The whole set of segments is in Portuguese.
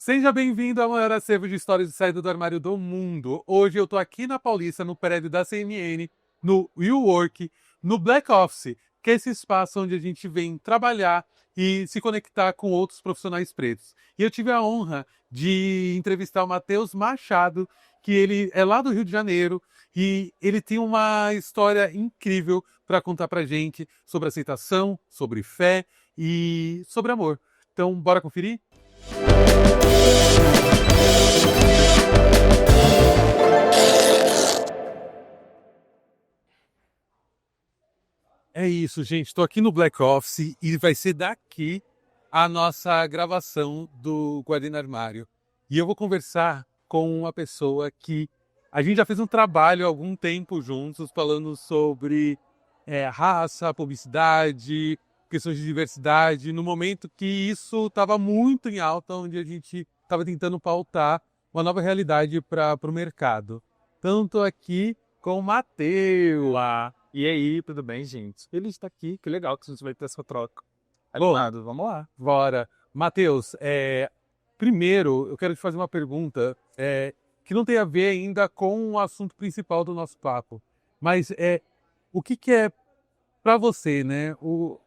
Seja bem-vindo ao maior acervo de histórias de saída do armário do mundo. Hoje eu tô aqui na Paulista, no prédio da CNN, no WeWork, no Black Office, que é esse espaço onde a gente vem trabalhar e se conectar com outros profissionais pretos. E eu tive a honra de entrevistar o Matheus Machado, que ele é lá do Rio de Janeiro e ele tem uma história incrível para contar pra gente sobre aceitação, sobre fé e sobre amor. Então, bora conferir? É isso, gente. Estou aqui no Black Office e vai ser daqui a nossa gravação do Guardiã Armário. E eu vou conversar com uma pessoa que a gente já fez um trabalho há algum tempo juntos, falando sobre raça, publicidade, questões de diversidade, no momento que isso estava muito em alta, onde a gente estava tentando pautar uma nova realidade para o mercado. Então, estou aqui com o Matheus. Olá. E aí, tudo bem, gente? Feliz de estar aqui. Que legal que a gente vai ter essa troca. Bom, Animado, vamos lá. bora. Matheus, primeiro eu quero te fazer uma pergunta que não tem a ver ainda com o assunto principal do nosso papo, mas o que que é para você, né? O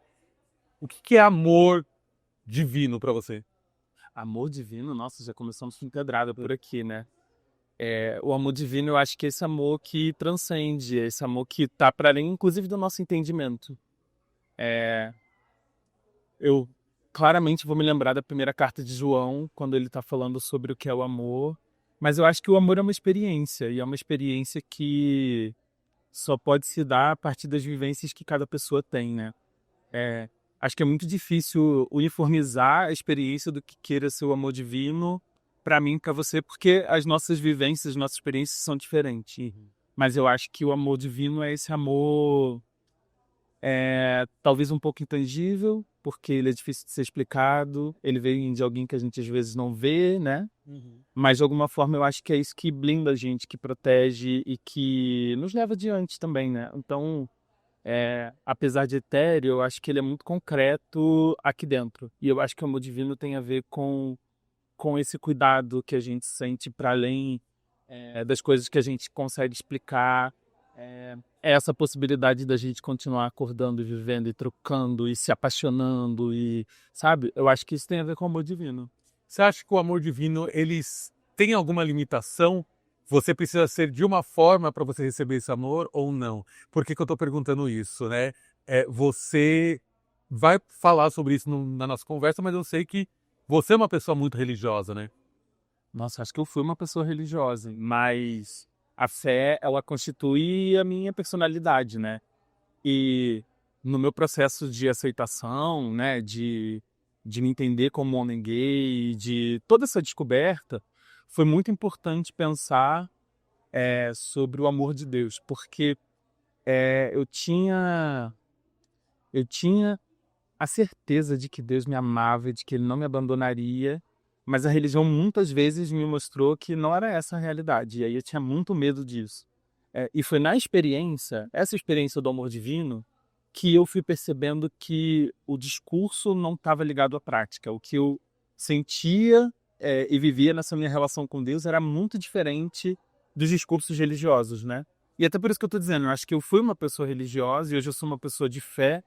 que que é amor divino para você? Amor divino, nossa, já começamos com pedrada por aqui, né? O amor divino, eu acho que é esse amor que transcende, é esse amor que tá para além, inclusive, do nosso entendimento. Eu claramente vou me lembrar da primeira carta de João, quando ele tá falando sobre o que é o amor, mas eu acho que o amor é uma experiência, e é uma experiência que só pode se dar a partir das vivências que cada pessoa tem, né? É, Acho que é muito difícil uniformizar a experiência do que queira ser o amor divino para mim, para você, porque as nossas vivências, nossas experiências são diferentes. Mas eu acho que o amor divino é esse amor, talvez um pouco intangível, porque ele é difícil de ser explicado, ele vem de alguém que a gente às vezes não vê, né? Mas de alguma forma eu acho que é isso que blinda a gente, que protege e que nos leva adiante também, né? Então, apesar de etéreo, eu acho que ele é muito concreto aqui dentro. E eu acho que o amor divino tem a ver com esse cuidado que a gente sente para além das coisas que a gente consegue explicar. Essa possibilidade da gente continuar acordando e vivendo e trocando e se apaixonando e, sabe? Eu acho que isso tem a ver com o amor divino. Você acha que o amor divino eles tem alguma limitação? Você precisa ser de uma forma para você receber esse amor ou não? Por que que eu estou perguntando isso, né? Você vai falar sobre isso na nossa conversa, mas eu sei que você é uma pessoa muito religiosa, né? Nossa, acho que eu fui uma pessoa religiosa, mas a fé, ela constitui a minha personalidade, né? E no meu processo de aceitação, né, de me entender como homem gay, de toda essa descoberta, foi muito importante pensar sobre o amor de Deus, porque eu tinha a certeza de que Deus me amava e de que Ele não me abandonaria, mas a religião muitas vezes me mostrou que não era essa a realidade, e aí eu tinha muito medo disso. E foi na experiência, essa experiência do amor divino, que eu fui percebendo que o discurso não estava ligado à prática. O que eu sentia e vivia nessa minha relação com Deus era muito diferente dos discursos religiosos, né? E até por isso que eu estou dizendo, eu acho que eu fui uma pessoa religiosa e hoje eu sou uma pessoa de fé,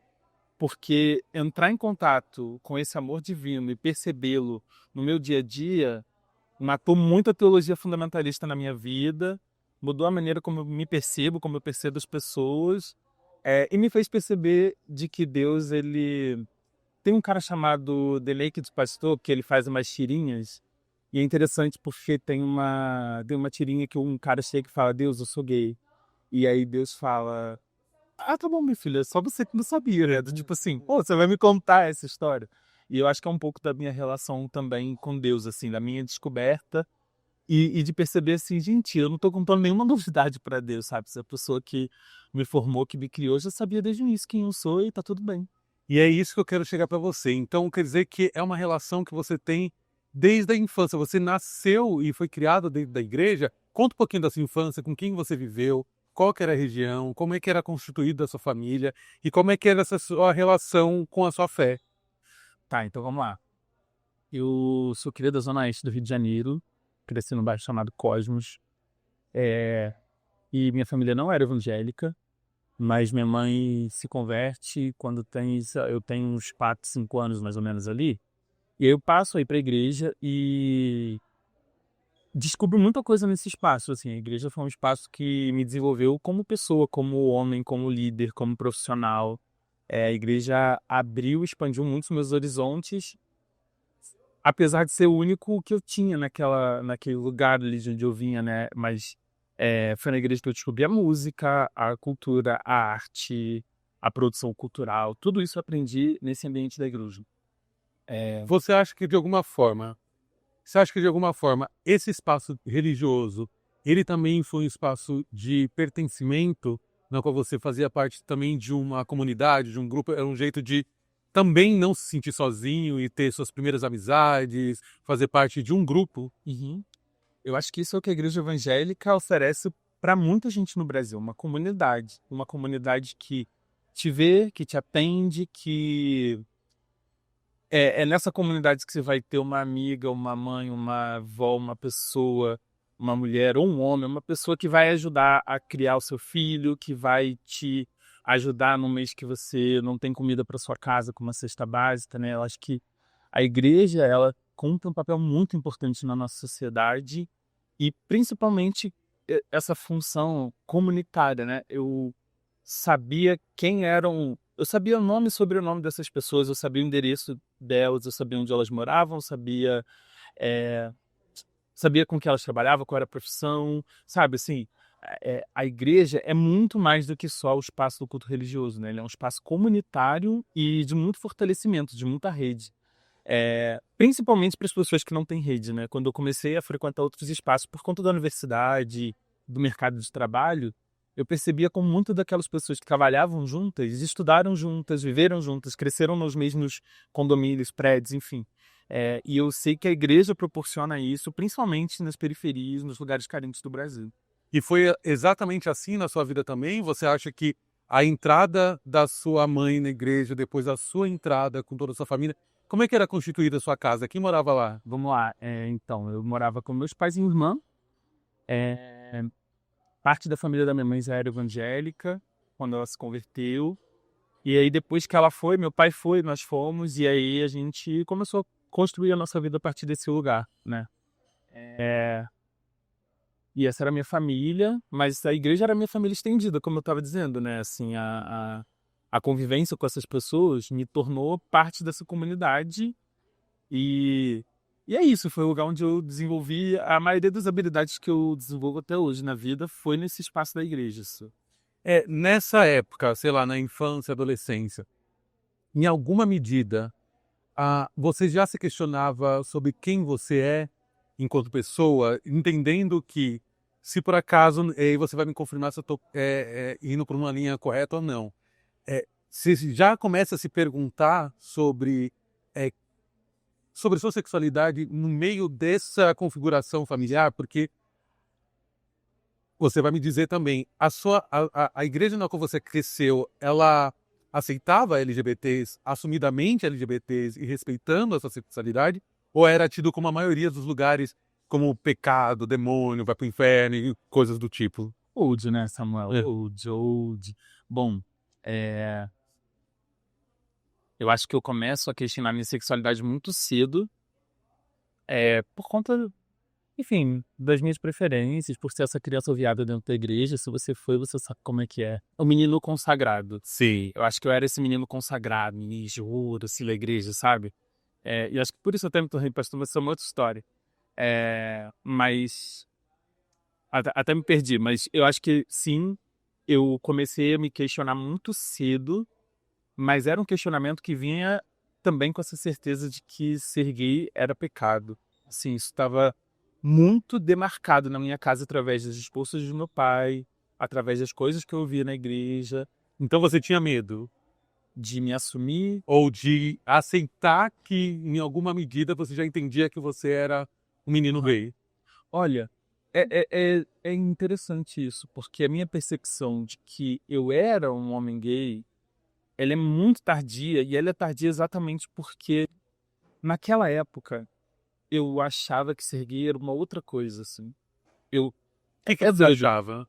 porque entrar em contato com esse amor divino e percebê-lo no meu dia a dia matou muito a teologia fundamentalista na minha vida, mudou a maneira como eu me percebo, como eu percebo as pessoas, e me fez perceber de que Deus, ele... Tem um cara chamado The Lake do Pastor, que ele faz umas tirinhas, e é interessante porque tem uma tirinha que um cara chega e fala: Deus, eu sou gay. E aí Deus fala: ah, tá bom, minha filha, é só você que não sabia, né? Do tipo assim, pô, você vai me contar essa história. E eu acho que é um pouco da minha relação também com Deus, assim, da minha descoberta e de perceber assim, gente, eu não tô contando nenhuma novidade pra Deus, sabe? Essa pessoa que me formou, que me criou, já sabia desde o início quem eu sou e tá tudo bem. E é isso que eu quero chegar para você. Então, quer dizer que é uma relação que você tem desde a infância. Você nasceu e foi criado dentro da igreja. Conta um pouquinho da sua infância, com quem você viveu, qual que era a região, como é que era constituída a sua família e como é que era essa sua relação com a sua fé. Tá, então vamos lá. Eu sou criado da Zona Oeste do Rio de Janeiro, cresci num bairro chamado Cosmos, e minha família não era evangélica, mas minha mãe se converte quando eu tenho uns 4, 5 anos mais ou menos ali, e aí eu passo a ir para a igreja e descubro muita coisa nesse espaço, assim, a igreja foi um espaço que me desenvolveu como pessoa, como homem, como líder, como profissional. A igreja abriu, expandiu muito os meus horizontes, apesar de ser o único que eu tinha naquele lugar ali de onde eu vinha, né? Mas foi na igreja que eu descobri a música, a cultura, a arte, a produção cultural. Tudo isso eu aprendi nesse ambiente da igreja. Você acha que de alguma forma, esse espaço religioso, ele também foi um espaço de pertencimento, na qual você fazia parte também de uma comunidade, de um grupo, era um jeito de também não se sentir sozinho e ter suas primeiras amizades, fazer parte de um grupo? Uhum. Eu acho que isso é o que a igreja evangélica oferece para muita gente no Brasil, uma comunidade que te vê, que te atende, que é nessa comunidade que você vai ter uma amiga, uma mãe, uma avó, uma pessoa, uma mulher ou um homem, uma pessoa que vai ajudar a criar o seu filho, que vai te ajudar no mês que você não tem comida para sua casa com uma cesta básica, né? Eu acho que a igreja, ela cumpre um papel muito importante na nossa sociedade e principalmente essa função comunitária, né? Eu sabia quem eram, eu sabia o nome e sobrenome dessas pessoas, eu sabia o endereço delas, eu sabia onde elas moravam, é, sabia com que elas trabalhavam, qual era a profissão, sabe, assim, a igreja é muito mais do que só o espaço do culto religioso, né? Ele é um espaço comunitário e de muito fortalecimento, de muita rede. Principalmente para as pessoas que não têm rede, né? Quando eu comecei a frequentar outros espaços por conta da universidade, do mercado de trabalho, eu percebia como muitas daquelas pessoas que trabalhavam juntas, estudaram juntas, viveram juntas, cresceram nos mesmos condomínios, prédios, enfim. E eu sei que a igreja proporciona isso, principalmente nas periferias, nos lugares carentes do Brasil. E foi exatamente assim na sua vida também? Você acha que a entrada da sua mãe na igreja, depois a sua entrada com toda a sua família, como é que era constituída a sua casa? Quem morava lá? Vamos lá, então, eu morava com meus pais e irmã, é, parte da família da minha mãe já era evangélica, quando ela se converteu. E aí, depois que ela foi, meu pai foi, nós fomos, e aí a gente começou a construir a nossa vida a partir desse lugar, né? E essa era a minha família, mas a igreja era a minha família estendida, como eu estava dizendo, né? Assim, a convivência com essas pessoas me tornou parte dessa comunidade e, e é isso, foi o lugar onde eu desenvolvi a maioria das habilidades que eu desenvolvo até hoje na vida, foi nesse espaço da igreja. Isso. Nessa época, sei lá, na infância, adolescência, em alguma medida, você já se questionava sobre quem você é enquanto pessoa, entendendo que, se por acaso, e você vai me confirmar se eu estou indo por uma linha correta ou não, você já começa a se perguntar sobre sua sexualidade no meio dessa configuração familiar, porque você vai me dizer também, a igreja na qual você cresceu, ela aceitava LGBTs, assumidamente LGBTs e respeitando a sua sexualidade, ou era tido como a maioria dos lugares como pecado, demônio, vai pro inferno e coisas do tipo? Old, né, Samuel? É. Old. Bom, eu acho que eu começo a questionar minha sexualidade muito cedo, por conta, enfim, das minhas preferências, por ser essa criança oviada dentro da igreja. Se você foi, você sabe como é que é. O menino consagrado. Sim. Eu acho que eu era esse menino consagrado, menino de ouro, assim, da igreja, sabe? E acho que por isso eu até me tornei pastor, mas isso é uma outra história. Mas até me perdi, mas eu acho que sim, eu comecei a me questionar muito cedo, mas era um questionamento que vinha também com essa certeza de que ser gay era pecado. Assim, isso estava muito demarcado na minha casa através das expulsas do meu pai, através das coisas que eu ouvia na igreja, Então você tinha medo? de me assumir. Ou de aceitar que, em alguma medida, você já entendia que você era um menino gay? Olha, é interessante isso, porque a minha percepção de que eu era um homem gay, ela é muito tardia, e ela é tardia exatamente porque naquela época, eu achava que ser gay era uma outra coisa, assim. Eu, O que é você doido. achava?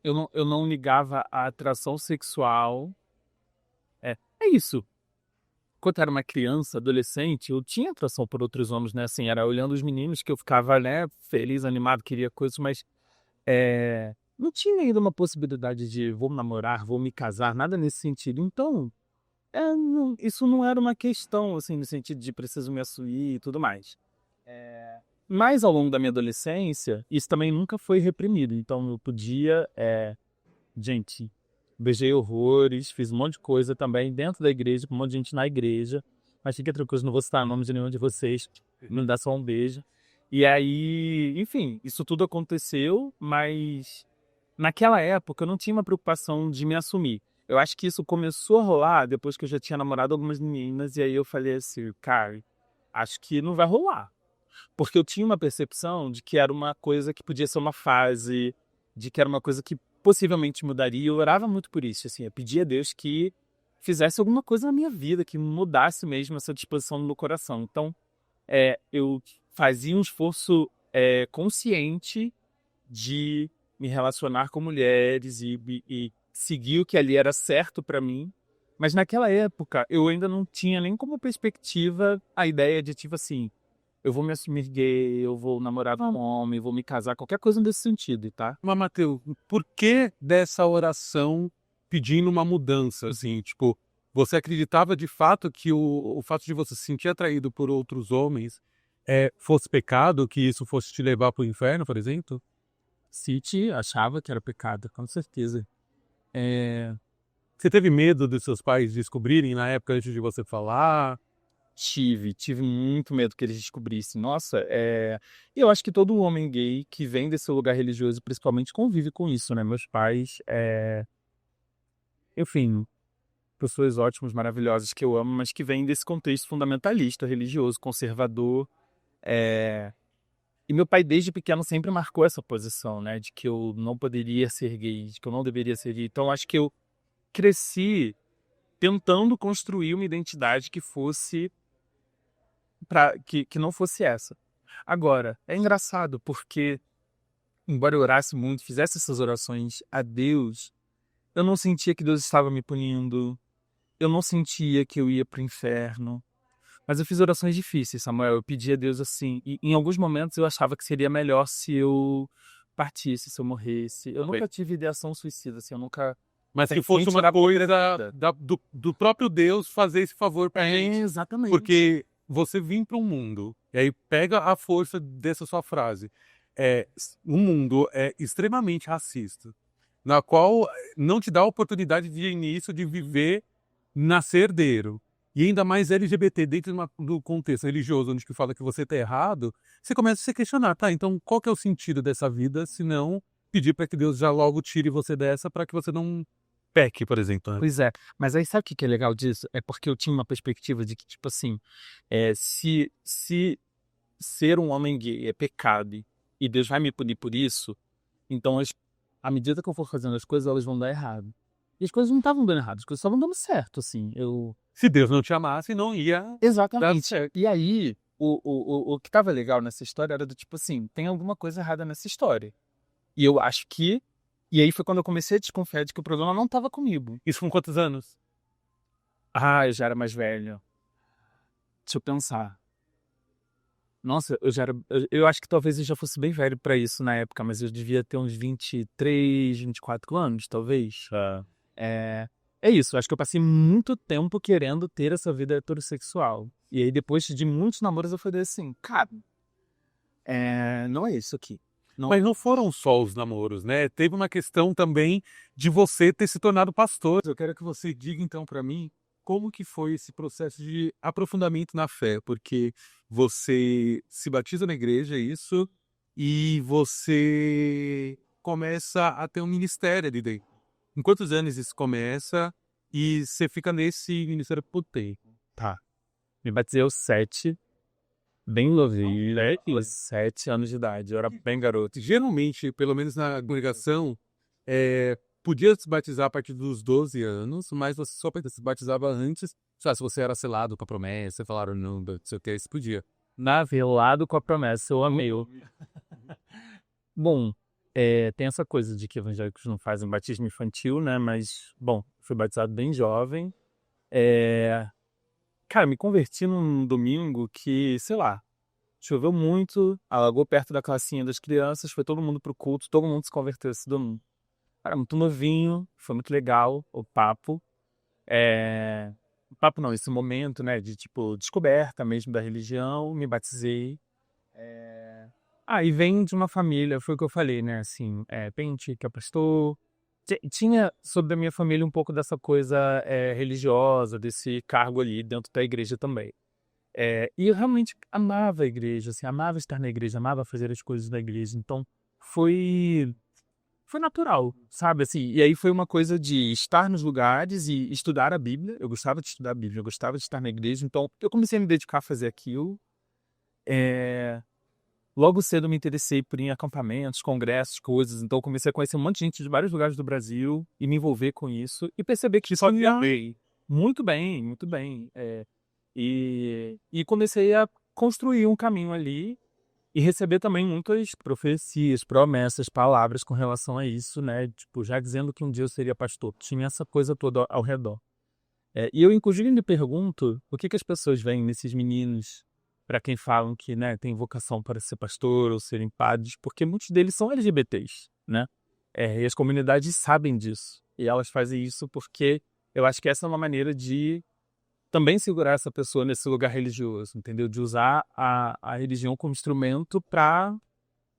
Eu não ligava a atração sexual. É isso. Quando eu era uma criança, adolescente, eu tinha atração por outros homens, né? Assim, era olhando os meninos que eu ficava, né, feliz, animado, queria coisas, mas não tinha ainda uma possibilidade de vou namorar, vou me casar, nada nesse sentido. Então, isso não era uma questão, assim, no sentido de preciso me assumir e tudo mais. Mas ao longo da minha adolescência, isso também nunca foi reprimido. Então, eu podia, gente, beijei horrores, fiz um monte de coisa também dentro da igreja, com um monte de gente na igreja. Mas fica tranquilo, não vou citar o nome de nenhum de vocês, me dá só um beijo. E aí, enfim, isso tudo aconteceu, mas naquela época eu não tinha uma preocupação de me assumir. Eu acho que isso começou a rolar depois que eu já tinha namorado algumas meninas, e aí eu falei assim, cara, acho que não vai rolar. Porque eu tinha uma percepção de que era uma coisa que podia ser uma fase, de que era uma coisa que possivelmente mudaria, e eu orava muito por isso, assim, eu pedia a Deus que fizesse alguma coisa na minha vida, que mudasse mesmo essa disposição no meu coração. Então, eu fazia um esforço consciente de me relacionar com mulheres e seguir o que ali era certo para mim. Mas naquela época eu ainda não tinha nem como perspectiva a ideia de tipo assim, eu vou me assumir gay, eu vou namorar com um homem, vou me casar, qualquer coisa nesse sentido, tá? Mas, Matheus, por que dessa oração pedindo uma mudança, assim, tipo, você acreditava de fato que o fato de você se sentir atraído por outros homens fosse pecado, que isso fosse te levar para o inferno, por exemplo? City achava que era pecado, com certeza. Você teve medo dos seus pais descobrirem na época antes de você falar? Tive muito medo que eles descobrissem. Nossa, eu acho que todo homem gay que vem desse lugar religioso, principalmente, convive com isso, né? Meus pais, enfim, pessoas ótimas, maravilhosas que eu amo, mas que vêm desse contexto fundamentalista, religioso, conservador. E meu pai, desde pequeno, sempre marcou essa posição, né? De que eu não poderia ser gay, de que eu não deveria ser gay. Então, acho que eu cresci tentando construir uma identidade que fosse que não fosse essa. Agora, é engraçado porque, embora eu orasse muito, fizesse essas orações a Deus, eu não sentia que Deus estava me punindo, eu não sentia que eu ia para o inferno. Mas eu fiz orações difíceis, Samuel. Eu pedi a Deus assim. E em alguns momentos eu achava que seria melhor se eu partisse, se eu morresse. Eu nunca tive ideação suicida, assim, eu nunca. Mas que Sem fosse uma tirar coisa vida. do próprio Deus fazer esse favor pra gente. Exatamente. Porque você vir para um mundo, e aí pega a força dessa sua frase, o mundo é extremamente racista, na qual não te dá a oportunidade de início de viver, nascer herdeiro. E ainda mais LGBT dentro do contexto religioso, onde que fala que você está errado, você começa a se questionar, tá, então qual que é o sentido dessa vida, se não pedir para que Deus já logo tire você dessa para que você não peque, por exemplo. Né? Pois é, mas aí sabe o que é legal disso? É porque eu tinha uma perspectiva de que, tipo assim, se ser um homem gay é pecado e Deus vai me punir por isso, então à medida que eu for fazendo as coisas, elas vão dar errado. E as coisas não estavam dando errado, as coisas estavam dando certo, assim. Se Deus não te amasse, não ia dar Exatamente. certo. E aí, o que tava legal nessa história era do tipo assim, tem alguma coisa errada nessa história. E eu acho que. E aí foi quando eu comecei a desconfiar de que o problema não estava comigo. Isso com quantos anos? Ah, eu já era mais velho. Deixa eu pensar. Nossa, eu já era. Eu acho que talvez eu já fosse bem velho pra isso na época, mas eu devia ter uns 23, 24 anos, talvez. É isso, acho que eu passei muito tempo querendo ter essa vida heterossexual. E aí, depois de muitos namoros, eu falei assim, cara, não é isso aqui. Não. Mas não foram só os namoros, né? Teve uma questão também de você ter se tornado pastor. Eu quero que você diga então para mim como que foi esse processo de aprofundamento na fé, porque você se batiza na igreja, isso, e você começa a ter um ministério ali dentro. Em quantos anos isso começa e você fica nesse ministério por tempo? Tá. Me batizei aos 7, bem novinho, né? 7 anos de idade, eu era bem garoto. Geralmente, pelo menos na congregação, podia se batizar a partir dos 12 anos, mas você só se batizava antes. Se você era selado com a promessa, falaram não, não sei o que, você podia. Navelado com a promessa, eu amei. Bom, tem essa coisa de que evangélicos não fazem batismo infantil, né? Mas, bom, fui batizado bem jovem. Cara, me converti num domingo que, sei lá, choveu muito, alagou perto da classinha das crianças, foi todo mundo pro culto, todo mundo se converteu esse domingo. Cara, muito novinho, foi muito legal o papo. O papo não, esse momento, né, de tipo, descoberta mesmo da religião, me batizei. E vem de uma família, foi o que eu falei, né, assim, Pente, que é pastor. Tinha sobre a minha família um pouco dessa coisa religiosa, desse cargo ali dentro da igreja também. E eu realmente amava a igreja, assim, amava estar na igreja, amava fazer as coisas da igreja. Então, foi natural, sabe? Assim, e aí foi uma coisa de estar nos lugares e estudar a Bíblia. Eu gostava de estudar a Bíblia, eu gostava de estar na igreja. Então, eu comecei a me dedicar a fazer aquilo. Logo cedo eu me interessei por ir em acampamentos, congressos, coisas. Então, eu comecei a conhecer um monte de gente de vários lugares do Brasil e me envolver com isso. E perceber que Só tinha... bem. Muito bem, muito bem. E comecei a construir um caminho ali e receber também muitas profecias, promessas, palavras com relação a isso, né? Tipo, já dizendo que um dia eu seria pastor. Tinha essa coisa toda ao redor. E eu, inclusive, me pergunto o que as pessoas veem nesses meninos para quem falam que, né, tem vocação para ser pastor ou serem padres, porque muitos deles são LGBTs, né? E as comunidades sabem disso. E elas fazem isso porque eu acho que essa é uma maneira de também segurar essa pessoa nesse lugar religioso, entendeu? De usar a religião como instrumento para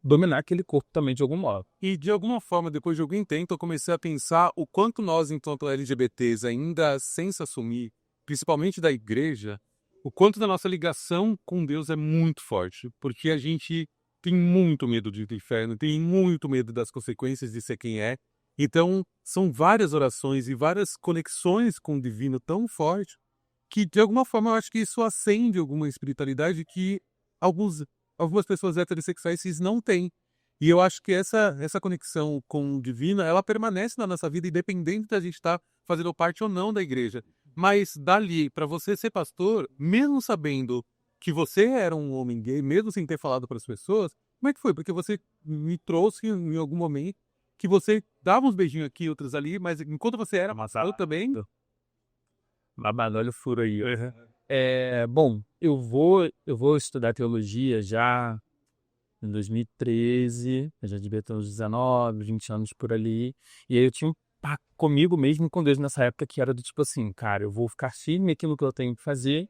dominar aquele corpo também de algum modo. E de alguma forma, depois de algum tempo, eu comecei a pensar o quanto nós, enquanto LGBTs, ainda sem se assumir, principalmente da igreja, o quanto da nossa ligação com Deus é muito forte. Porque a gente tem muito medo do inferno, tem muito medo das consequências de ser quem é. Então, são várias orações e várias conexões com o divino tão fortes que, de alguma forma, eu acho que isso acende alguma espiritualidade que algumas pessoas heterossexuais cis não têm. E eu acho que essa conexão com o divino, ela permanece na nossa vida, independente da gente estar fazendo parte ou não da igreja. Mas dali, para você ser pastor, mesmo sabendo que você era um homem gay, mesmo sem ter falado para as pessoas, como é que foi? Porque você me trouxe em algum momento que você dava uns beijinhos aqui, outros ali, mas enquanto você era pastor também... Babado, olha o furo aí. Bom, eu vou estudar teologia já em 2013, eu já devia ter uns 19, 20 anos por ali. E aí eu tinha um pacto comigo mesmo, com Deus nessa época, que era do tipo assim, cara, eu vou ficar firme naquilo que eu tenho que fazer.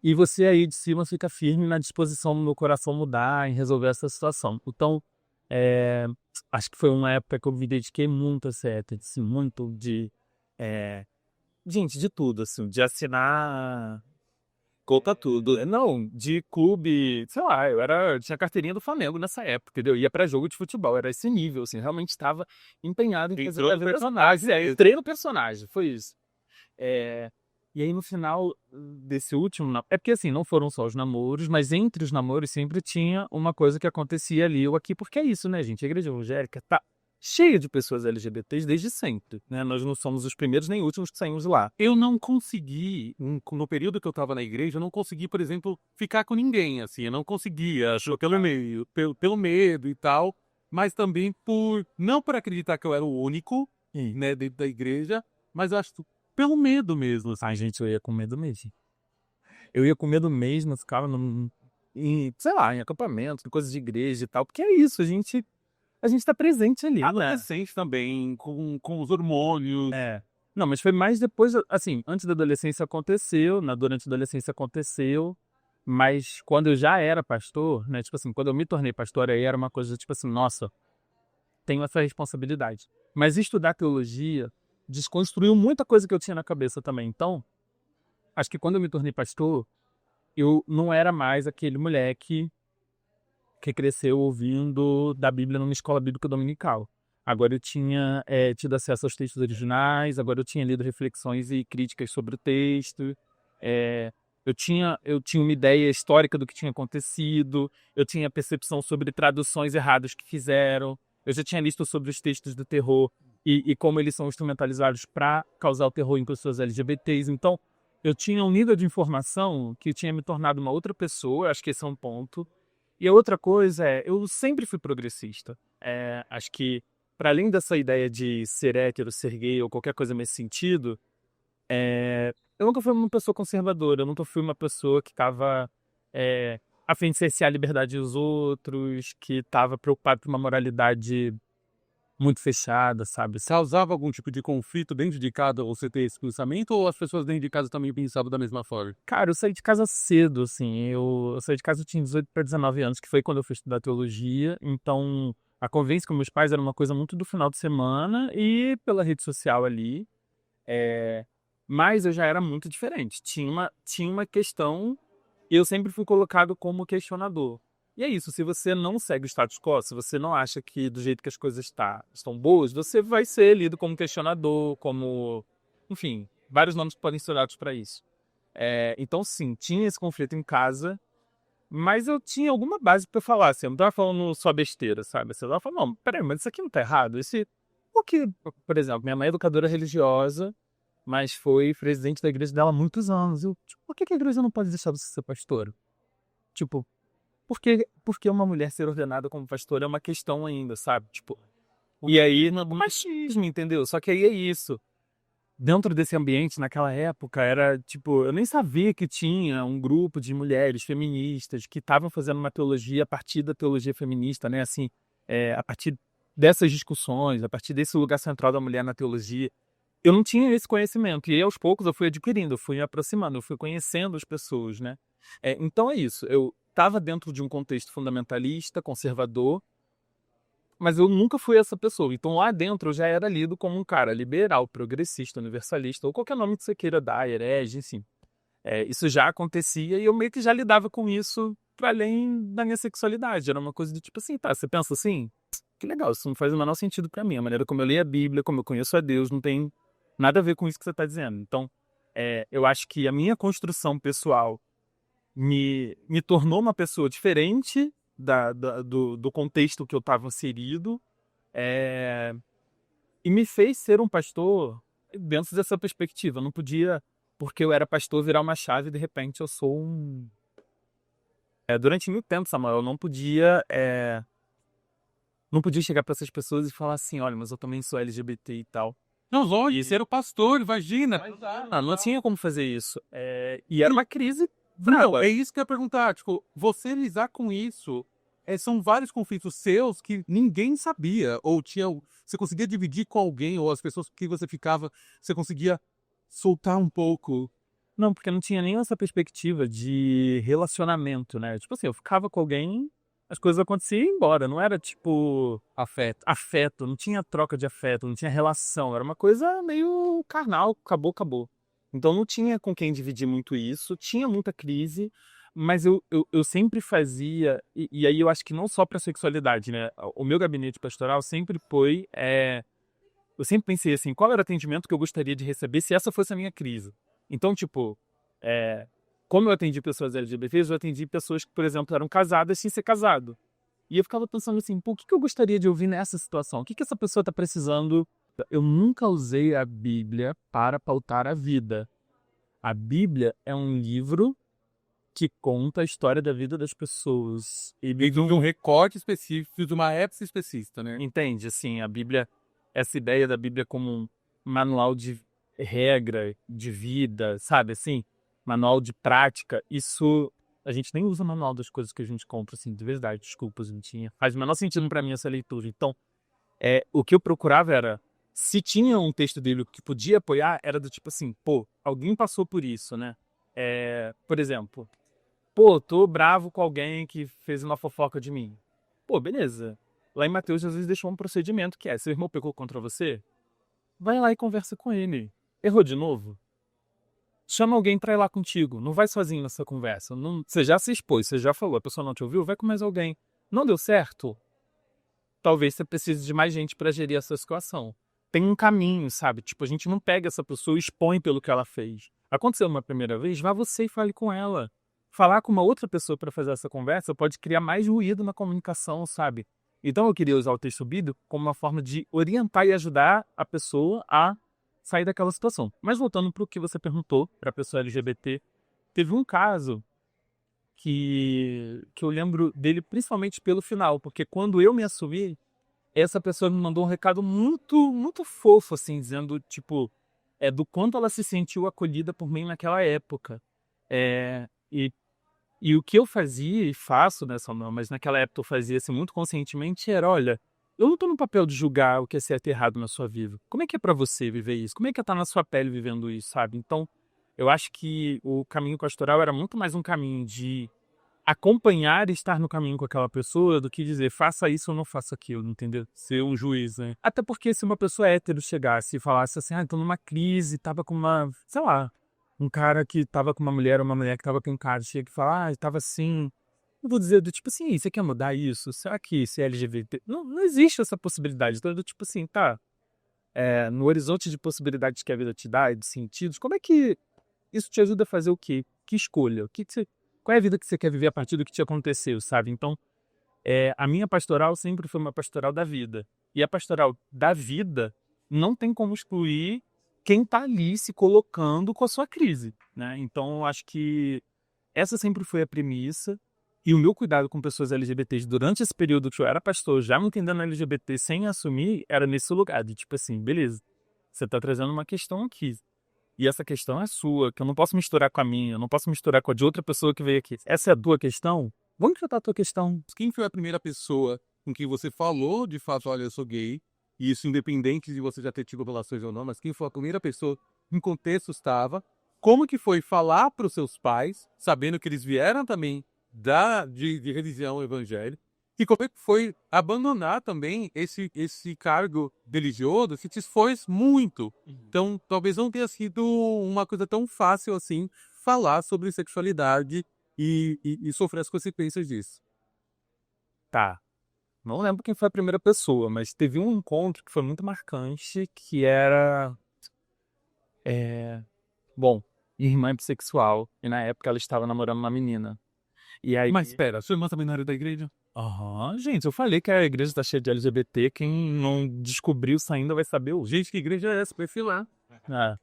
E você aí de cima fica firme na disposição do meu coração mudar em resolver essa situação. Então, acho que foi uma época que eu me dediquei muito a CETA, assim, muito de... gente, de tudo, assim, de assinar... Conta tudo. Não, de clube, sei lá, eu tinha carteirinha do Flamengo nessa época, entendeu? Ia pra jogo de futebol, era esse nível, assim, realmente estava empenhado em fazer o personagem. Eu entrei no personagem, foi isso. E aí no final desse último, é porque assim, não foram só os namoros, mas entre os namoros sempre tinha uma coisa que acontecia ali ou aqui, porque é isso, né, gente? A igreja evangélica tá cheia de pessoas LGBTs desde sempre, né? Nós não somos os primeiros nem últimos que saímos de lá. Eu não consegui, no período que eu estava na igreja, eu não consegui, por exemplo, ficar com ninguém, assim, eu não conseguia, pelo medo e tal, mas também não por acreditar que eu era o único, né, dentro da igreja, mas eu acho pelo medo mesmo, assim. Ai, gente, eu ia com medo mesmo. Eu ia com medo mesmo, ficava sei lá, em acampamento, em coisas de igreja e tal, porque é isso, a gente tá presente ali, né? Adolescente também, com os hormônios. Não, mas foi mais depois, assim, antes da adolescência aconteceu, durante a adolescência aconteceu, mas quando eu já era pastor, né, tipo assim, quando eu me tornei pastor, aí era uma coisa tipo assim, nossa, tenho essa responsabilidade. Mas estudar teologia desconstruiu muita coisa que eu tinha na cabeça também. Então, acho que quando eu me tornei pastor, eu não era mais aquele moleque que cresceu ouvindo da Bíblia numa escola bíblica dominical. Agora eu tinha tido acesso aos textos originais, agora eu tinha lido reflexões e críticas sobre o texto, eu tinha uma ideia histórica do que tinha acontecido, eu tinha percepção sobre traduções erradas que fizeram, eu já tinha lido sobre os textos do terror e como eles são instrumentalizados para causar o terror em pessoas LGBTs. Então, eu tinha um nível de informação que tinha me tornado uma outra pessoa, acho que esse é um ponto. E a outra coisa é, eu sempre fui progressista. Acho que, para além dessa ideia de ser hétero, ser gay ou qualquer coisa nesse sentido, eu nunca fui uma pessoa conservadora, eu nunca fui uma pessoa que estava a fim de cercear a liberdade dos outros, que estava preocupado com uma moralidade muito fechada, sabe? Causava algum tipo de conflito dentro de casa você ter esse pensamento, ou as pessoas dentro de casa também pensavam da mesma forma? Cara, eu saí de casa cedo, assim. Eu saí de casa, eu tinha 18 para 19 anos, que foi quando eu fui estudar teologia. Então, a convivência com meus pais era uma coisa muito do final de semana e pela rede social ali. É, Mas eu já era muito diferente. Tinha uma questão e eu sempre fui colocado como questionador. E é isso, se você não segue o status quo, se você não acha que do jeito que as coisas estão boas, você vai ser lido como questionador, como... Enfim, vários nomes podem ser dados para isso. Então, sim, tinha esse conflito em casa, mas eu tinha alguma base para falar, assim, eu não tava falando só besteira, sabe? Assim, eu tava falando, não, peraí, mas isso aqui não tá errado. Porque, por exemplo, minha mãe é educadora religiosa, mas foi presidente da igreja dela há muitos anos. Por que a igreja não pode deixar você ser pastora? Tipo, porque uma mulher ser ordenada como pastora é uma questão ainda, sabe? Tipo, e aí, machismo, entendeu? Só que aí é isso. Dentro desse ambiente, naquela época, era tipo, eu nem sabia que tinha um grupo de mulheres feministas que estavam fazendo uma teologia a partir da teologia feminista, né? Assim, a partir dessas discussões, a partir desse lugar central da mulher na teologia. Eu não tinha esse conhecimento. E aí, aos poucos, eu fui adquirindo, eu fui me aproximando, eu fui conhecendo as pessoas, né? Então é isso. Eu estava dentro de um contexto fundamentalista, conservador, mas eu nunca fui essa pessoa. Então lá dentro eu já era lido como um cara liberal, progressista, universalista, ou qualquer nome que você queira dar, herege, enfim. Isso já acontecia e eu meio que já lidava com isso para além da minha sexualidade. Era uma coisa do tipo assim, tá, você pensa assim? Que legal, isso não faz o menor sentido para mim. A maneira como eu leio a Bíblia, como eu conheço a Deus, não tem nada a ver com isso que você está dizendo. Então, eu acho que a minha construção pessoal me tornou uma pessoa diferente do contexto que eu estava inserido, é, e me fez ser um pastor dentro dessa perspectiva. Eu não podia, porque eu era pastor, virar uma chave e de repente eu sou um. Durante muito tempo, Samuel, eu não podia chegar para essas pessoas e falar assim: olha, mas eu também sou LGBT e tal. Não, lógico, E ser o pastor, imagina. não tinha como fazer isso. E era uma crise Não, brava. é isso que eu ia perguntar. Tipo, você lidar com isso, são vários conflitos seus que ninguém sabia. Ou tinha, você conseguia dividir com alguém, ou as pessoas que você ficava, você conseguia soltar um pouco. Não, porque não tinha nem essa perspectiva de relacionamento, né? Tipo assim, eu ficava com alguém, as coisas aconteciam e ia embora. Não era tipo afeto, não tinha troca de afeto, não tinha relação. Era uma coisa meio carnal, acabou, acabou. Então não tinha com quem dividir muito isso, tinha muita crise, mas eu sempre fazia, e aí eu acho que não só para sexualidade, né? O meu gabinete pastoral sempre foi. Eu sempre pensei assim, qual era o atendimento que eu gostaria de receber se essa fosse a minha crise? Então, tipo, como eu atendi pessoas LGBTs, eu atendi pessoas que, por exemplo, eram casadas sem ser casado. E eu ficava pensando assim, pô, o que eu gostaria de ouvir nessa situação? O que essa pessoa está precisando? Eu nunca usei a Bíblia para pautar a vida. A Bíblia é um livro que conta a história da vida das pessoas. E de um recorte específico, de uma época específica, né? Entende? Assim, a Bíblia, essa ideia da Bíblia como um manual de regra, de vida, sabe? Assim, manual de prática. Isso, a gente nem usa manual das coisas que a gente compra, assim, de verdade. Desculpa, não tinha. Faz o menor sentido para mim essa leitura. Então, o que eu procurava era, se tinha um texto dele que podia apoiar, era do tipo assim, pô, alguém passou por isso, né? Por exemplo, pô, tô bravo com alguém que fez uma fofoca de mim. Pô, beleza. Lá em Mateus, Jesus deixou um procedimento que seu irmão pecou contra você, vai lá e conversa com ele. Errou de novo? Chama alguém pra ir lá contigo. Não vai sozinho nessa conversa. Você já se expôs, você já falou, a pessoa não te ouviu, vai com mais alguém. Não deu certo? Talvez você precise de mais gente pra gerir essa situação. Tem um caminho, sabe? Tipo, a gente não pega essa pessoa e expõe pelo que ela fez. Aconteceu uma primeira vez, vá você e fale com ela. Falar com uma outra pessoa para fazer essa conversa pode criar mais ruído na comunicação, sabe? Então eu queria usar o texto bíblico como uma forma de orientar e ajudar a pessoa a sair daquela situação. Mas voltando para o que você perguntou, para a pessoa LGBT, teve um caso que eu lembro dele principalmente pelo final, porque quando eu me assumi, essa pessoa me mandou um recado muito, muito fofo, assim, dizendo, tipo, do quanto ela se sentiu acolhida por mim naquela época. É, e o que eu fazia e faço nessa não, mas naquela época eu fazia assim, muito conscientemente, era, olha, eu não tô no papel de julgar o que é certo e errado na sua vida. Como é que é pra você viver isso? Como é que é estar na sua pele vivendo isso, sabe? Então, eu acho que o caminho pastoral era muito mais um caminho de acompanhar e estar no caminho com aquela pessoa do que dizer faça isso ou não faça aquilo, entendeu? Ser um juiz, né? Até porque se uma pessoa hétero chegasse e falasse assim, tô numa crise, tava com uma, sei lá, um cara que tava com uma mulher ou uma mulher que tava com um cara, chega e fala, tava assim, eu vou dizer do tipo assim, você quer mudar isso? Será que se é LGBT? Não, não existe essa possibilidade. Então, do tipo assim, no horizonte de possibilidades que a vida te dá e de sentidos, como é que isso te ajuda a fazer o quê? Que escolha? Qual é a vida que você quer viver a partir do que te aconteceu, sabe? Então, a minha pastoral sempre foi uma pastoral da vida. E a pastoral da vida não tem como excluir quem está ali se colocando com a sua crise, né? Então, eu acho que essa sempre foi a premissa. E o meu cuidado com pessoas LGBTs durante esse período que eu era pastor, já me entendendo LGBT sem assumir, era nesse lugar de tipo assim, beleza, você está trazendo uma questão aqui. E essa questão é sua, que eu não posso misturar com a minha, eu não posso misturar com a de outra pessoa que veio aqui. Essa é a tua questão? Vamos tratar a tua questão. Quem foi a primeira pessoa com quem você falou, de fato, olha, eu sou gay, e isso independente de você já ter tido relações ou não, mas quem foi a primeira pessoa, em contexto estava, como que foi falar para os seus pais, sabendo que eles vieram também de religião evangélica, e como é que foi abandonar também esse cargo religioso que te expôs muito. Então, talvez não tenha sido uma coisa tão fácil assim falar sobre sexualidade e sofrer as consequências disso. Tá. Não lembro quem foi a primeira pessoa, mas teve um encontro que foi muito marcante, que era... Bom, irmã é bissexual, e na época ela estava namorando uma menina. E aí... Mas espera, sua irmã também não era da igreja? Gente, eu falei que a igreja tá cheia de LGBT, quem não descobriu isso ainda vai saber hoje. Gente, que igreja é essa? Perfil lá.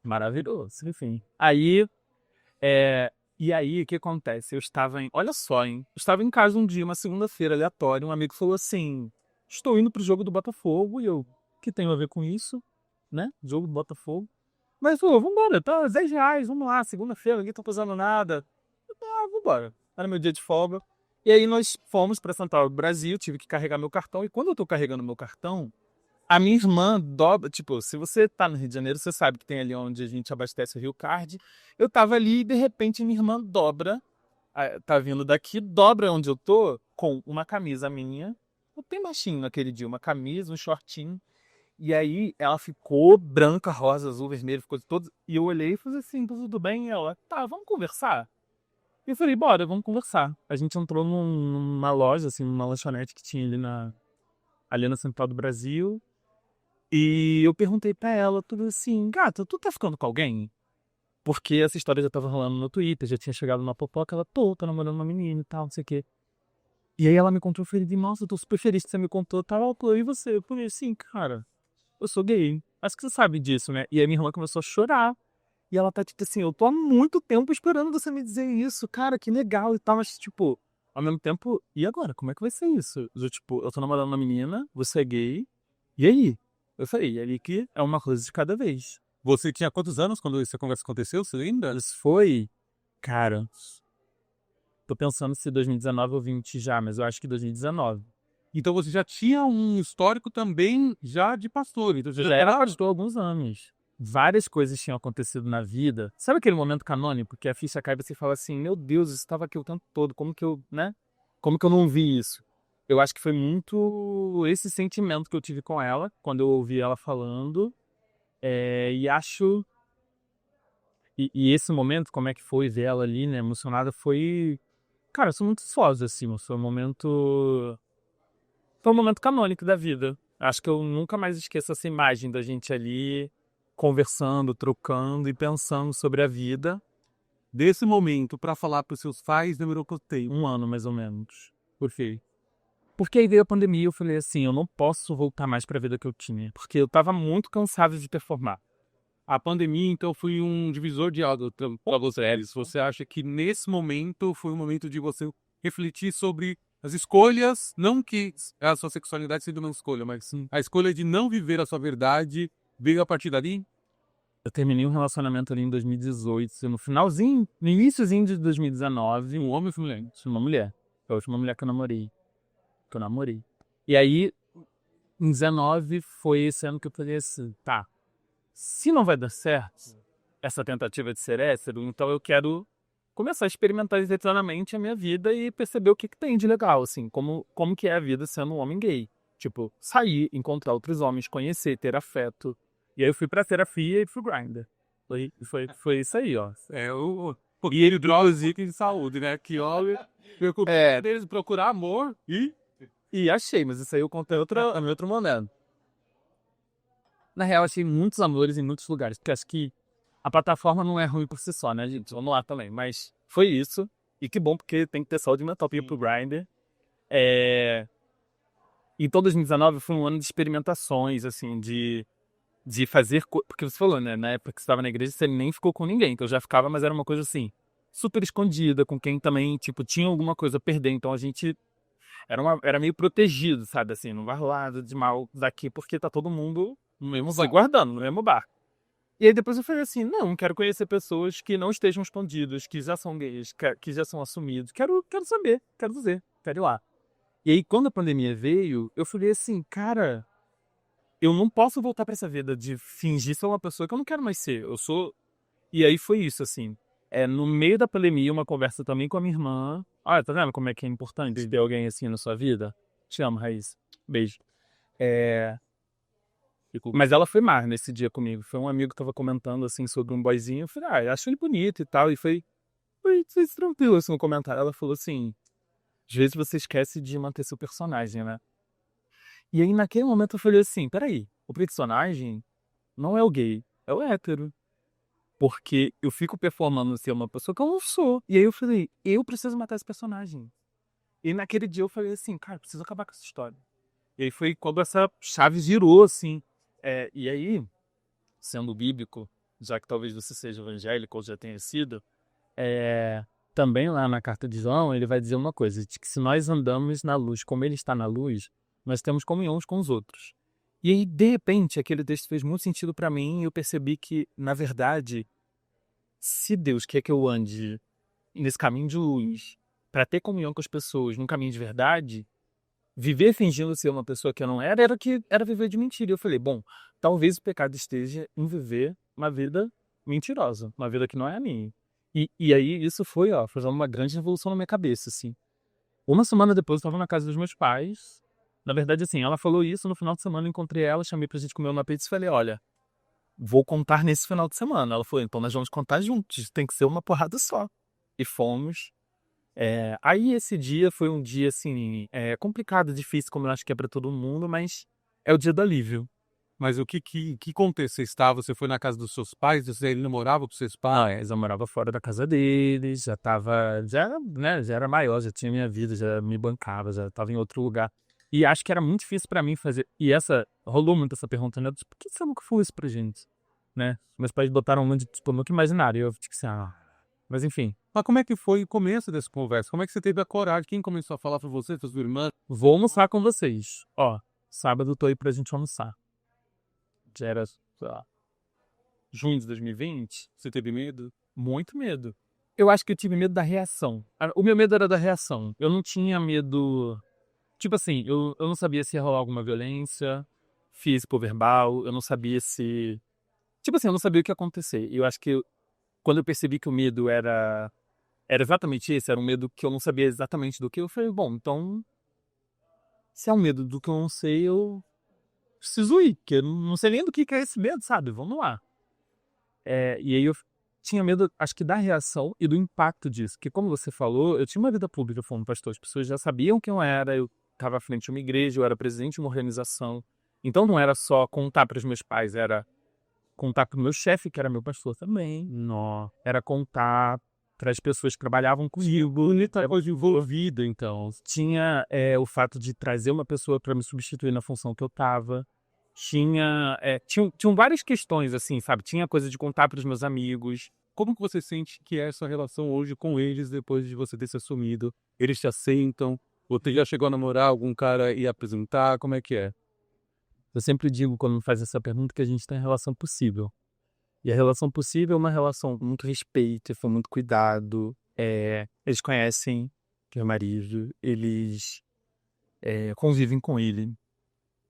Maravilhoso, enfim. Aí, e aí, o que acontece? olha só, hein? Eu estava em casa um dia, uma segunda-feira, aleatório, um amigo falou assim, estou indo pro jogo do Botafogo, e eu, o que tem a ver com isso, né? Jogo do Botafogo. Mas, vambora, tá, R$10, vamos lá, segunda-feira, ninguém tá fazendo nada. Vambora. Era meu dia de folga. E aí nós fomos pra Central do Brasil, tive que carregar meu cartão, e quando eu tô carregando meu cartão, a minha irmã dobra, tipo, se você tá no Rio de Janeiro, você sabe que tem ali onde a gente abastece o Rio Card. Eu tava ali e de repente minha irmã dobra, tá vindo daqui, dobra onde eu tô, com uma camisa minha, bem baixinho naquele dia, uma camisa, um shortinho. E aí ela ficou branca, rosa, azul, vermelho, ficou todo. E eu olhei e falei assim, tudo bem? E ela, tá, vamos conversar? E eu falei, bora, vamos conversar. A gente entrou numa loja, assim, numa lanchonete que tinha ali na Central do Brasil. E eu perguntei pra ela, tudo assim, gata, tu tá ficando com alguém? Porque essa história já tava rolando no Twitter, já tinha chegado numa popoca, ela, tô namorando uma menina e tal, não sei o quê. E aí ela me contou, eu falei, nossa, eu tô super feliz que você me contou, tal. Ela falou, e você? Eu falei assim, cara, eu sou gay. Acho que você sabe disso, né? E aí minha irmã começou a chorar. E ela tá tipo assim, eu tô há muito tempo esperando você me dizer isso, cara, que legal e tal, mas tipo, ao mesmo tempo, e agora? Como é que vai ser isso? Tipo, eu tô namorando uma menina, você é gay, e aí? Eu falei, e aí que é uma coisa de cada vez. Você tinha quantos anos quando essa conversa aconteceu? Você lembra? Isso foi, cara, tô pensando se 2019 ou 20 já, mas eu acho que 2019. Então você já tinha um histórico também já de pastor. Então você Já era pastor há alguns anos. Várias coisas tinham acontecido na vida. Sabe aquele momento canônico que a ficha cai e você fala assim, meu Deus, isso estava aqui o tempo todo, como que eu, né? Como que eu não vi isso? Eu acho que foi muito esse sentimento que eu tive com ela, quando eu ouvi ela falando. E acho... E esse momento, como é que foi ver ela ali, né, emocionada, foi... Cara, eu sou muito sócio, assim, foi um momento... Foi um momento canônico da vida. Acho que eu nunca mais esqueço essa imagem da gente ali conversando, trocando e pensando sobre a vida. desse momento para falar para os seus pais demorou quanto tempo? 1 ano, mais ou menos. Por quê? Porque aí veio a pandemia e eu falei assim, eu não posso voltar mais pra vida que eu tinha. Porque eu tava muito cansado de performar. A pandemia, então, foi um divisor de água para você, Elis. Você acha que nesse momento foi um momento de você refletir sobre as escolhas, não que a sua sexualidade seja uma escolha, mas sim a escolha de não viver a sua verdade veio a partir dali? Eu terminei um relacionamento ali em 2018, no finalzinho, no iniciozinho de 2019. Um homem ou uma mulher? Uma mulher. Foi a última mulher que eu namorei. E aí, em 19, foi esse ano que eu falei assim, tá, se não vai dar certo essa tentativa de ser hétero, então eu quero começar a experimentar exatamente a minha vida e perceber o que tem de legal, assim, como que é a vida sendo um homem gay. Tipo, sair, encontrar outros homens, conhecer, ter afeto. E aí eu fui pra terapia e pro Grindr. Foi isso aí, ó. E ele drogas e de saúde, né? Que homem deles procurar amor E achei, mas isso aí eu contei em outro momento. Na real, achei muitos amores em muitos lugares, porque acho que a plataforma não é ruim por si só, né, gente? Vamos lá também. Mas foi isso. E que bom, porque tem que ter saúde mental pra ir pro Grindr. Então 2019 foi um ano de experimentações, assim, de fazer... Porque você falou, né? Na época que você estava na igreja, você nem ficou com ninguém. Então eu já ficava, mas era uma coisa assim, super escondida, com quem também, tipo, tinha alguma coisa a perder. Então a gente era meio protegido, sabe? Assim, não vai rolar nada de mal daqui, porque tá todo mundo no mesmo se guardando, no mesmo bar. E aí depois eu falei assim, não, quero conhecer pessoas que não estejam escondidas, que já são gays, que já são assumidos. Quero saber, quero dizer, quero ir lá. E aí quando a pandemia veio, eu falei assim, cara, eu não posso voltar pra essa vida de fingir ser uma pessoa que eu não quero mais ser. Eu sou... E aí foi isso, assim. No meio da pandemia, uma conversa também com a minha irmã. Olha, tá vendo como é que é importante ter alguém assim na sua vida? Te amo, Raíssa. Beijo. Mas ela foi mais nesse dia comigo. Foi um amigo que tava comentando, assim, sobre um boyzinho. Eu falei, acho ele bonito e tal. E foi tranquilo, assim, no comentário. Ela falou assim, às vezes você esquece de manter seu personagem, né? E aí, naquele momento, eu falei assim, peraí, o personagem não é o gay, é o hétero. Porque eu fico performando ser uma pessoa que eu não sou. E aí eu falei, eu preciso matar esse personagem. E naquele dia eu falei assim, cara, preciso acabar com essa história. E aí foi quando essa chave girou, assim. E aí, sendo bíblico, já que talvez você seja evangélico ou já tenha sido, também lá na carta de João, ele vai dizer uma coisa, de que se nós andamos na luz como ele está na luz, nós temos comunhão uns com os outros. E aí, de repente, aquele texto fez muito sentido pra mim e eu percebi que, na verdade, se Deus quer que eu ande nesse caminho de luz pra ter comunhão com as pessoas, num caminho de verdade, viver fingindo ser uma pessoa que eu não era viver de mentira. E eu falei, bom, talvez o pecado esteja em viver uma vida mentirosa, uma vida que não é a minha. E aí isso foi fazendo uma grande revolução na minha cabeça, assim. Uma semana depois eu estava na casa dos meus pais. Na verdade, assim, ela falou isso, no final de semana eu encontrei ela, chamei pra gente comer uma pizza e falei, olha, vou contar nesse final de semana. Ela falou, então nós vamos contar juntos, tem que ser uma porrada só. E fomos. Aí esse dia foi um dia, assim, complicado, difícil, como eu acho que é pra todo mundo, mas é o dia do alívio. Mas o que contexto você estava? Você foi na casa dos seus pais? Ele namorava com seus pais? Eu morava fora da casa deles, já era maior, já tinha minha vida, já me bancava, já tava em outro lugar. E acho que era muito difícil pra mim fazer. E rolou muito essa pergunta, né? Por que você nunca falou isso pra gente? Né? Meus pais botaram um monte de, tipo, nunca imaginaram. E eu fiquei assim, mas enfim. Mas como é que foi o começo dessa conversa? Como é que você teve a coragem? Quem começou a falar pra você, sua irmã? Vou almoçar com vocês. Sábado tô aí pra gente almoçar. Já era, sei lá, junho de 2020. Você teve medo? Muito medo. Eu acho que eu tive medo da reação. O meu medo era da reação. Eu não tinha medo... Tipo assim, eu não sabia se ia rolar alguma violência física ou verbal. Eu não sabia se... Tipo assim, eu não sabia o que ia acontecer. E eu acho que quando eu percebi que o medo era exatamente esse, era um medo que eu não sabia exatamente do que, eu falei, bom, então... Se é um medo do que eu não sei, eu preciso ir. Porque eu não sei nem do que é esse medo, sabe? Vamos lá. E aí eu tinha medo, acho que da reação e do impacto disso. Porque como você falou, eu tinha uma vida pública como pastor. As pessoas já sabiam quem eu era, eu estava à frente de uma igreja, eu era presidente de uma organização. Então não era só contar para os meus pais, era contar para o meu chefe, que era meu pastor também. Não. Era contar para as pessoas que trabalhavam comigo. Ele tá hoje envolvido, então. Tinha o fato de trazer uma pessoa para me substituir na função que eu estava. Tinham várias questões, assim, sabe? Tinha coisa de contar para os meus amigos. Como que você sente que é a sua relação hoje com eles depois de você ter se assumido? Eles te aceitam? Você já chegou a namorar algum cara e apresentar? Como é que é? Eu sempre digo, quando me faz essa pergunta, que a gente tem a relação possível. E a relação possível é uma relação com muito respeito, com muito cuidado. Eles conhecem meu marido, eles convivem com ele.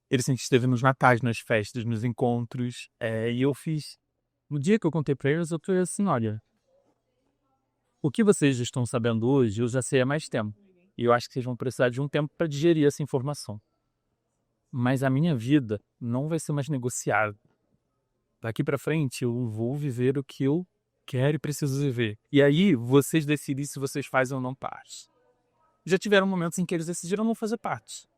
Ele sempre esteve nos natais, nas festas, nos encontros. E eu fiz... No dia que eu contei pra eles, eu falei assim, olha, o que vocês estão sabendo hoje, eu já sei há mais tempo. E eu acho que vocês vão precisar de um tempo para digerir essa informação. Mas a minha vida não vai ser mais negociada. Daqui para frente, eu vou viver o que eu quero e preciso viver. E aí, vocês decidem se vocês fazem ou não parte. Já tiveram momentos em que eles decidiram não fazer parte.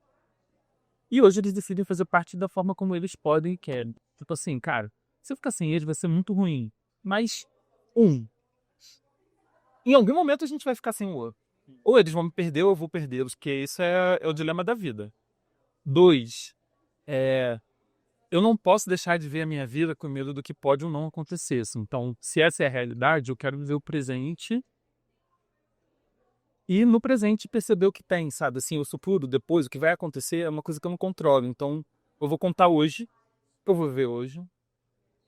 E hoje eles decidem fazer parte da forma como eles podem e querem. Tipo assim, cara, se eu ficar sem eles vai ser muito ruim. Mas, em algum momento a gente vai ficar sem o outro. Ou eles vão me perder ou eu vou perdê-los, porque isso é o dilema da vida. 2, eu não posso deixar de ver a minha vida com medo do que pode ou não acontecer. Então, se essa é a realidade, eu quero viver o presente e no presente perceber o que tem, sabe? Assim, o futuro, depois, o que vai acontecer é uma coisa que eu não controlo. Então, eu vou contar hoje, eu vou viver hoje,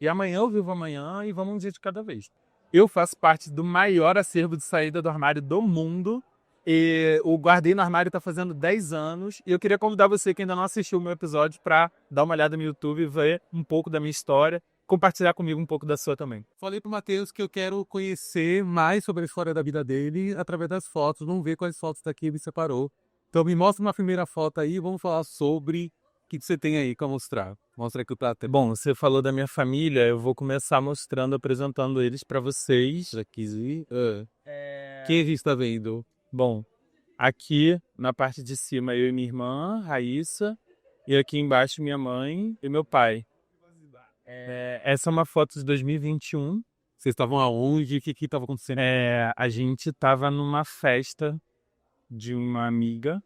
e amanhã eu vivo amanhã e vamos um dia de cada vez. Eu faço parte do maior acervo de saída do armário do mundo. E o Guardei no Armário tá fazendo 10 anos. E eu queria convidar você que ainda não assistiu o meu episódio para dar uma olhada no YouTube e ver um pouco da minha história. Compartilhar comigo um pouco da sua também. Falei pro Matheus que eu quero conhecer mais sobre a história da vida dele através das fotos. Vamos ver quais fotos daqui ele separou. Então me mostra uma primeira foto aí e vamos falar sobre o que você tem aí para mostrar. Mostra aqui o prato. Bom, você falou da minha família. Eu vou começar mostrando, apresentando eles para vocês. Aqui. Quem a gente tá vendo? Bom, aqui na parte de cima eu e minha irmã, Raíssa, e aqui embaixo minha mãe e meu pai. Essa é uma foto de 2021. Vocês estavam aonde? O que estava acontecendo? A gente estava numa festa de uma amiga,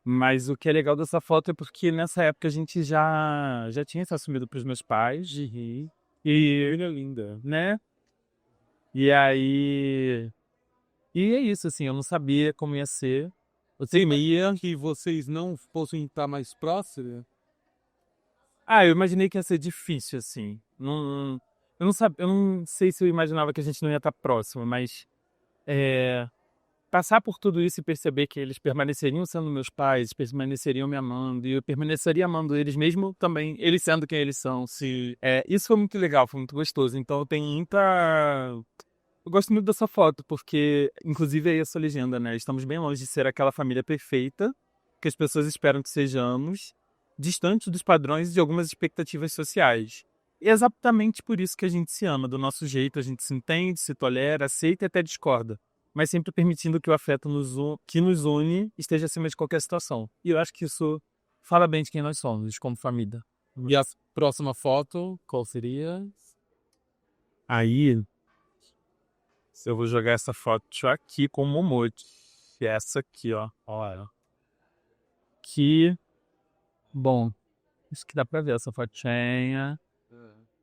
mas o que é legal dessa foto é porque nessa época a gente já tinha se assumido para os meus pais de rir. E Ele é linda. né? E aí... E é isso, assim, eu não sabia como ia ser. Eu temia que vocês não fossem estar mais próximos? Eu imaginei que ia ser difícil, assim. Eu não sei se eu imaginava que a gente não ia estar próximo, mas passar por tudo isso e perceber que eles permaneceriam sendo meus pais, permaneceriam me amando, e eu permaneceria amando eles mesmo também, eles sendo quem eles são. Isso foi muito legal, foi muito gostoso. Então eu tenho Eu gosto muito dessa foto, porque, inclusive, é essa legenda, né? Estamos bem longe de ser aquela família perfeita que as pessoas esperam que sejamos, distante dos padrões e de algumas expectativas sociais. E é exatamente por isso que a gente se ama, do nosso jeito, a gente se entende, se tolera, aceita e até discorda, mas sempre permitindo que o afeto que nos une esteja acima de qualquer situação. E eu acho que isso fala bem de quem nós somos, como família. E a próxima foto, qual seria? Aí... eu vou jogar essa foto aqui com o Momote. Que é essa aqui, ó. Olha. Que... Bom, acho que dá pra ver essa fotinha.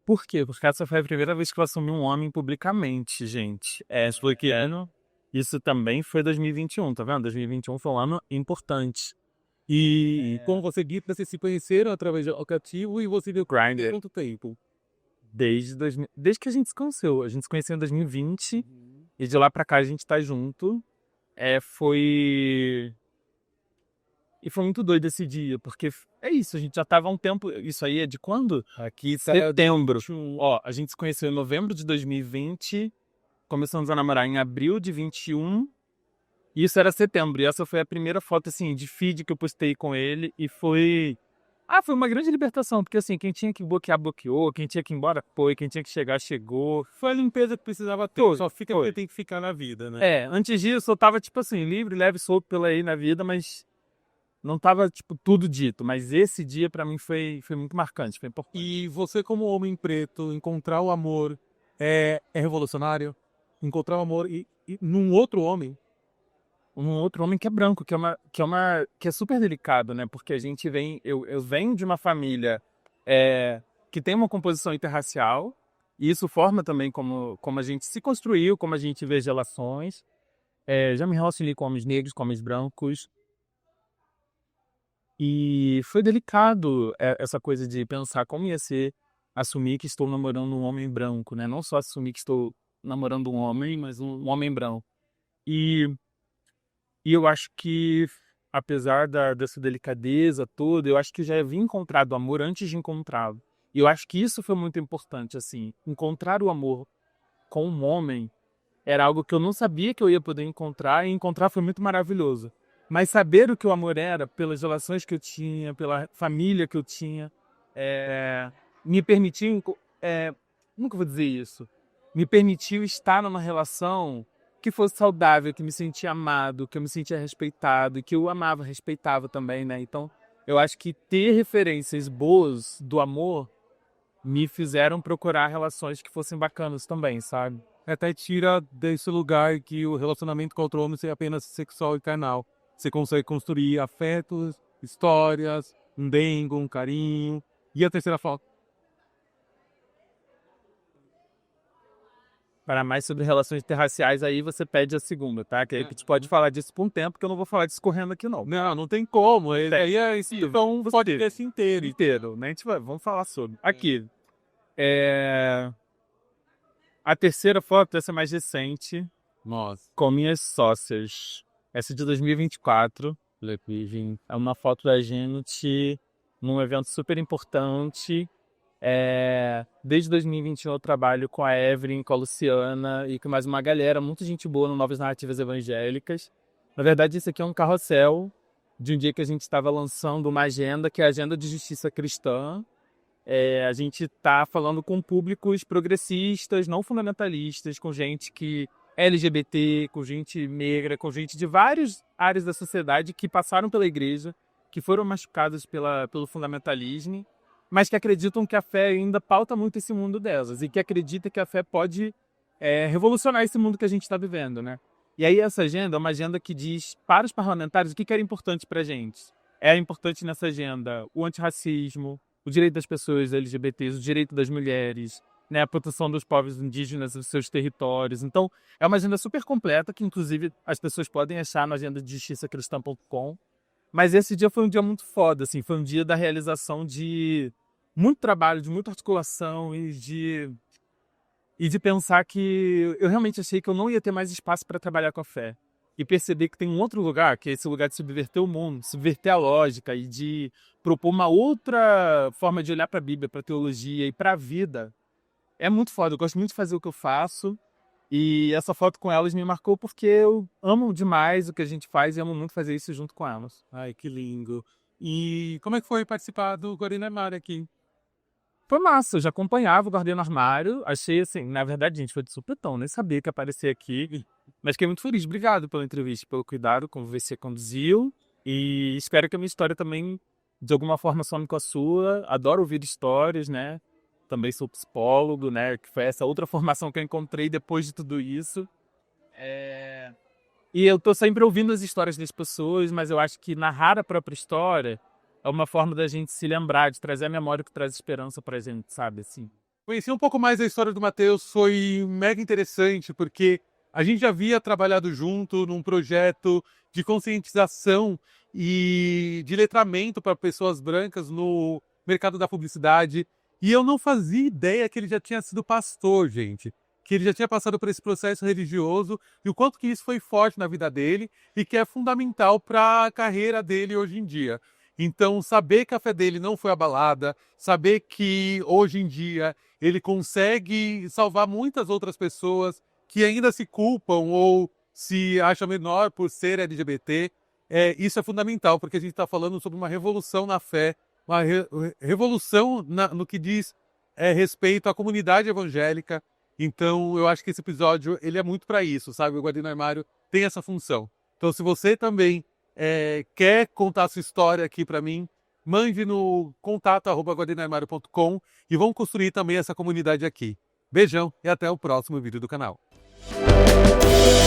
Por quê? Porque essa foi a primeira vez que eu assumi um homem publicamente, gente. Isso foi que ano? Isso também foi 2021, tá vendo? 2021 foi um ano importante. E como você disse, vocês se conheceram através do aplicativo e você viu Grindr. quanto tempo? Desde que a gente se conheceu. A gente se conheceu em 2020 e de lá pra cá a gente tá junto. Foi muito doido esse dia, porque é isso, a gente já tava há um tempo. Isso aí é de quando? Aqui Setembro. Ó, a gente se conheceu em novembro de 2020, começamos a namorar em abril de 21, e isso era setembro. E essa foi a primeira foto, assim, de feed que eu postei com ele, e foi uma grande libertação, porque assim, quem tinha que bloquear, bloqueou, quem tinha que ir embora, foi, quem tinha que chegar, chegou. Foi a limpeza que precisava ter, só fica porque tem que ficar na vida, né? Antes disso eu tava, tipo assim, livre, leve, solto pela aí na vida, mas não tava, tipo, tudo dito. Mas esse dia pra mim foi muito marcante, foi importante. E você como homem preto, encontrar o amor é revolucionário? encontrar o amor num outro homem. Um outro homem que é branco, que é super delicado, né? Porque a gente vem, eu venho de uma família que tem uma composição interracial, e isso forma também como a gente se construiu, como a gente vê as relações. Já me relacionei com homens negros, com homens brancos, e foi delicado essa coisa de pensar como ia ser assumir que estou namorando um homem branco, né? Não só assumir que estou namorando um homem, mas um homem branco. E E eu acho que, apesar dessa delicadeza toda, eu acho que eu já havia encontrado amor antes de encontrá-lo. E eu acho que isso foi muito importante, assim. Encontrar o amor com um homem era algo que eu não sabia que eu ia poder encontrar, e encontrar foi muito maravilhoso. Mas saber o que o amor era, pelas relações que eu tinha, pela família que eu tinha, me permitiu, nunca vou dizer isso, me permitiu estar numa relação que fosse saudável, que me sentia amado, que eu me sentia respeitado, e que eu amava, respeitava também, né? Então, eu acho que ter referências boas do amor me fizeram procurar relações que fossem bacanas também, sabe? Até tira desse lugar que o relacionamento com outro homem seja apenas sexual e carnal. Você consegue construir afetos, histórias, um dengo, um carinho. E a terceira foto? Para mais sobre relações interraciais, aí você pede a segunda, tá? Que aí a gente pode falar disso por um tempo, que eu não vou falar disso correndo aqui, não. Não, não tem como. Aí é então Você- podcast inteiro. Inteiro, né? Vamos falar sobre. Aqui. A terceira foto, essa é mais recente, Nossa. com minhas sócias. Essa é de 2024. É uma foto da gente num evento super importante. Desde 2021 eu trabalho com a Evelyn, com a Luciana e com mais uma galera, muita gente boa no Novas Narrativas Evangélicas. Na verdade, isso aqui é um carrossel de um dia que a gente estava lançando uma agenda, que é a Agenda de Justiça Cristã. A gente está falando com públicos progressistas, não fundamentalistas, com gente que é LGBT, com gente negra, com gente de várias áreas da sociedade que passaram pela igreja, que foram machucadas pelo fundamentalismo, mas que acreditam que a fé ainda pauta muito esse mundo delas e que acredita que a fé pode revolucionar esse mundo que a gente está vivendo, né? E aí essa agenda é uma agenda que diz para os parlamentares o que era importante para a gente. É importante nessa agenda o antirracismo, o direito das pessoas LGBTs, o direito das mulheres, né, a proteção dos povos indígenas e dos seus territórios. Então, é uma agenda super completa que, inclusive, as pessoas podem achar na agenda de justiçacristã.com. Mas esse dia foi um dia muito foda, assim, foi um dia da realização de muito trabalho, de muita articulação e de pensar que eu realmente achei que eu não ia ter mais espaço para trabalhar com a fé. E perceber que tem um outro lugar, que é esse lugar de subverter o mundo, subverter a lógica e de propor uma outra forma de olhar para a Bíblia, para a teologia e para a vida. É muito foda, eu gosto muito de fazer o que eu faço. E essa foto com elas me marcou porque eu amo demais o que a gente faz e amo muito fazer isso junto com elas. Ai, que lindo. E como é que foi participar do Guardiã Armário aqui? Foi massa, eu já acompanhava o Guardiã no Armário, achei assim, na verdade, gente, foi de supetão, nem sabia que ia aparecer aqui, mas fiquei muito feliz. Obrigado pela entrevista, pelo cuidado como você conduziu, e espero que a minha história também, de alguma forma, some com a sua. Adoro ouvir histórias, né? Também sou psicólogo, né? Que foi essa outra formação que eu encontrei depois de tudo isso. E eu tô sempre ouvindo as histórias das pessoas, mas eu acho que narrar a própria história é uma forma da gente se lembrar, de trazer a memória que traz esperança pra gente, sabe? Assim. Conheci um pouco mais da história do Matheus, foi mega interessante, porque a gente já havia trabalhado junto num projeto de conscientização e de letramento para pessoas brancas no mercado da publicidade. E eu não fazia ideia que ele já tinha sido pastor, gente. Que ele já tinha passado por esse processo religioso e o quanto que isso foi forte na vida dele e que é fundamental para a carreira dele hoje em dia. Então, saber que a fé dele não foi abalada, saber que hoje em dia ele consegue salvar muitas outras pessoas que ainda se culpam ou se acham menor por ser LGBT, isso é fundamental, porque a gente está falando sobre uma revolução na fé, uma revolução no que diz respeito à comunidade evangélica. Então, eu acho que esse episódio ele é muito para isso, sabe? O Guardiã no Armário tem essa função. Então, se você também quer contar a sua história aqui para mim, mande no contato@guardianarmario.com e vamos construir também essa comunidade aqui. Beijão e até o próximo vídeo do canal. Tchau!